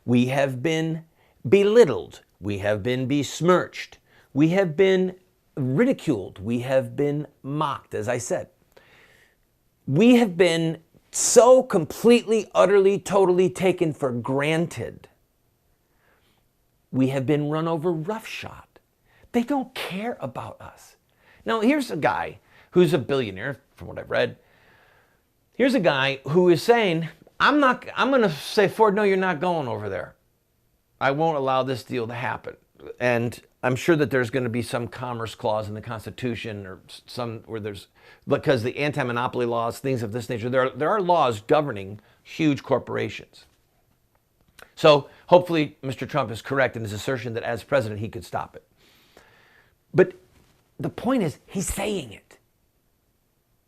We have been belittled. We have been besmirched. We have been ridiculed. We have been mocked, as I said. We have been so completely, utterly, totally taken for granted. We have been run over roughshod. They don't care about us. Now, here's a guy who's a billionaire, from what I've read. Here's a guy who is saying, I'm going to say, Ford, no, you're not going over there. I won't allow this deal to happen. And I'm sure that there's going to be some commerce clause in the Constitution or some where there's, because the anti-monopoly laws, things of this nature, there are laws governing huge corporations. So hopefully Mr. Trump is correct in his assertion that as president, he could stop it. But the point is, he's saying it.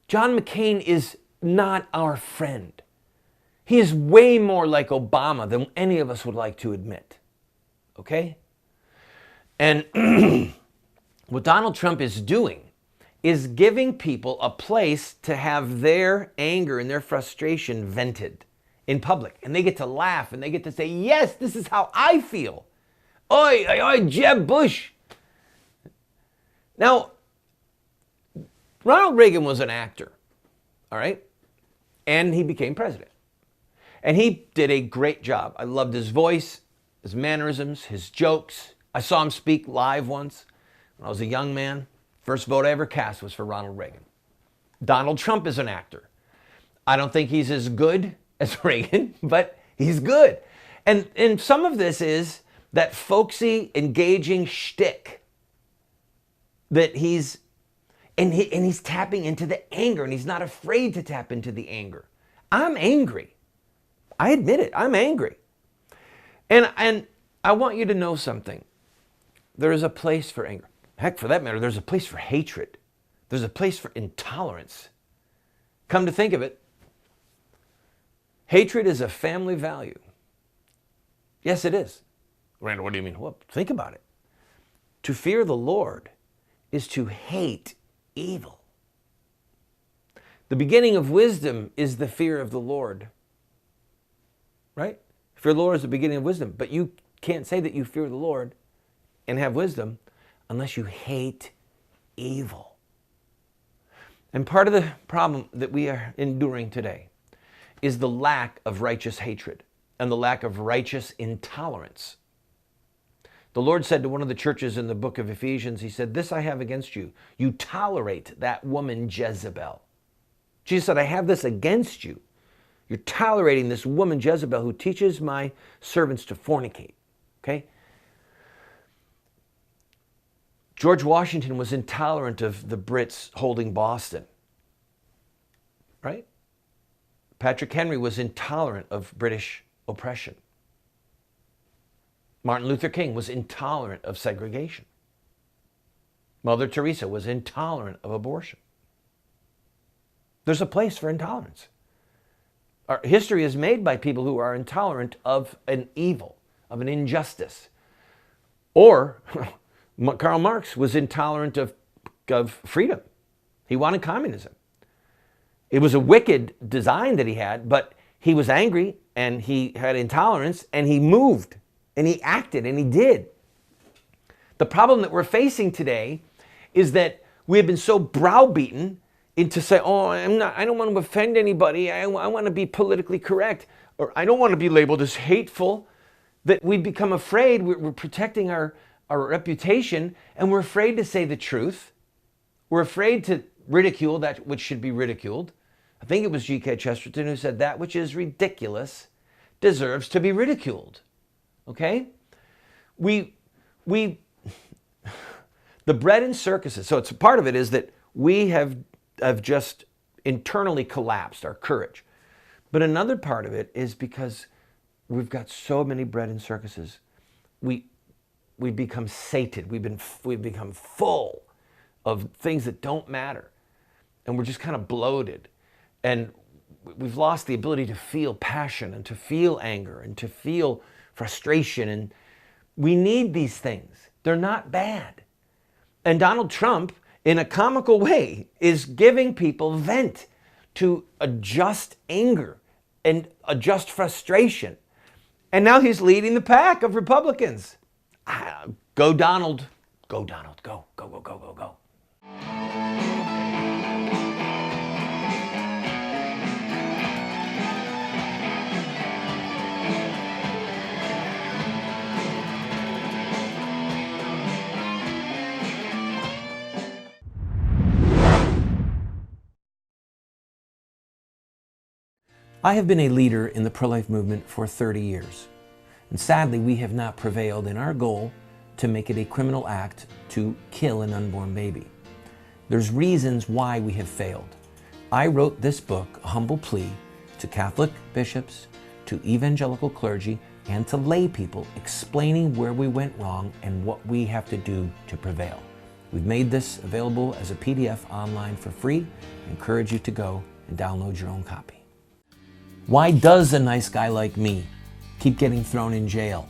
John McCain is not our friend. He is way more like Obama than any of us would like to admit. Okay? And what Donald Trump is doing is giving people a place to have their anger and their frustration vented in public. And they get to laugh and they get to say, yes, this is how I feel. Oi, oi, oi, Jeb Bush. Now, Ronald Reagan was an actor, all right? And he became president. And he did a great job. I loved his voice, his mannerisms, his jokes. I saw him speak live once when I was a young man. First vote I ever cast was for Ronald Reagan. Donald Trump is an actor. I don't think he's as good as Reagan, but he's good. And some of this is that folksy, engaging shtick that he's tapping into the anger, and he's not afraid to tap into the anger. I'm angry. I admit it. I'm angry. And I want you to know something. There is a place for anger. Heck, for that matter, there's a place for hatred. There's a place for intolerance. Come to think of it, hatred is a family value. Yes, it is. Randall, what do you mean? Well, think about it. To fear the Lord is to hate evil. The beginning of wisdom is the fear of the Lord. Right? Fear of the Lord is the beginning of wisdom. But you can't say that you fear the Lord and have wisdom unless you hate evil. And part of the problem that we are enduring today is the lack of righteous hatred and the lack of righteous intolerance. The Lord said to one of the churches in the book of Ephesians, he said, this I have against you. You tolerate that woman Jezebel. Jesus said, I have this against you. You're tolerating this woman Jezebel who teaches my servants to fornicate. Okay? George Washington was intolerant of the Brits holding Boston. Right? Patrick Henry was intolerant of British oppression. Martin Luther King was intolerant of segregation. Mother Teresa was intolerant of abortion. There's a place for intolerance. Our history is made by people who are intolerant of an evil, of an injustice. Or Karl Marx was intolerant of freedom. He wanted communism. It was a wicked design that he had, but he was angry and he had intolerance and he moved and he acted and he did. The problem that we're facing today is that we have been so browbeaten into say, oh, I don't want to offend anybody. I want to be politically correct, or I don't want to be labeled as hateful, that we become afraid. We're protecting our reputation, and we're afraid to say the truth. We're afraid to ridicule that which should be ridiculed. I think it was G.K. Chesterton who said that which is ridiculous deserves to be ridiculed. Okay? The bread and circuses, so it's part of it is that we have just internally collapsed our courage. But another part of it is because we've got so many bread and circuses. We've become sated. We've become full of things that don't matter. And we're just kind of bloated. And we've lost the ability to feel passion and to feel anger and to feel frustration. And we need these things. They're not bad. And Donald Trump, in a comical way, is giving people vent to a just anger and a just frustration. And now he's leading the pack of Republicans. Go Donald. Go Donald. Go, go, go, go, go, go. I have been a leader in the pro-life movement for 30 years. And sadly, we have not prevailed in our goal to make it a criminal act to kill an unborn baby. There's reasons why we have failed. I wrote this book, A Humble Plea, to Catholic bishops, to evangelical clergy, and to lay people, explaining where we went wrong and what we have to do to prevail. We've made this available as a PDF online for free. I encourage you to go and download your own copy. Why does a nice guy like me keep getting thrown in jail?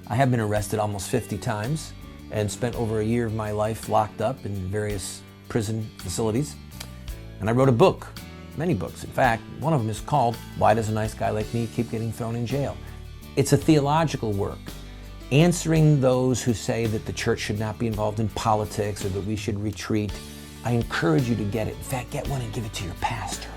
I have been arrested almost 50 times and spent over a year of my life locked up in various prison facilities. And I wrote a book, many books. In fact, one of them is called, Why Does a Nice Guy Like Me Keep Getting Thrown in Jail? It's a theological work, answering those who say that the church should not be involved in politics or that we should retreat. I encourage you to get it. In fact, get one and give it to your pastor.